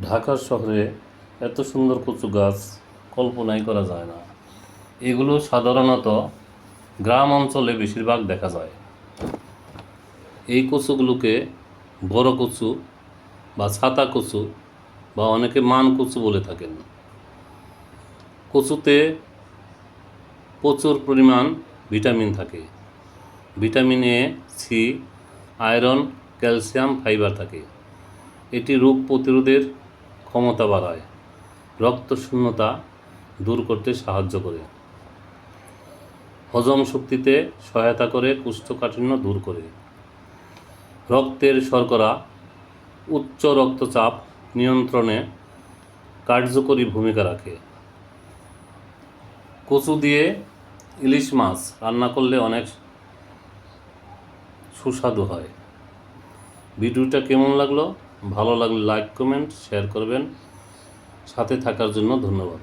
ঢাকা শহরে এত সুন্দর কচু গাছ কল্পনাই করা যায় না। এগুলো সাধারণত গ্রাম অঞ্চলে বেশিরভাগ দেখা যায়। এই কচুগুলোকে বড় কচু বা ছাতা কচু বা অনেকে মান কচু বলে থাকেন। কচুতে প্রচুর পরিমাণ ভিটামিন থাকে। Vitamin A, C, iron, calcium, fibre থাকে। এটি রোগ প্রতিরোধের ক্ষমতা বাড়ায়, রক্ত শূন্যতা দূর করতে সাহায্য করে, হজম শক্তিতে সহায়তা করে, কোষ্ঠকাঠিন্য দূর করে, রক্তের শর্করা, উচ্চ রক্তচাপ নিয়ন্ত্রণে কার্যকরী ভূমিকা রাখে। কচু দিয়ে ইলিশ মাছ রান্না করলে অনেক সুস্বাদু হয়। ভিডিওটা কেমন লাগলো? ভালো লাগলে লাইক, কমেন্ট, শেয়ার করবেন। সাথে থাকার জন্য ধন্যবাদ।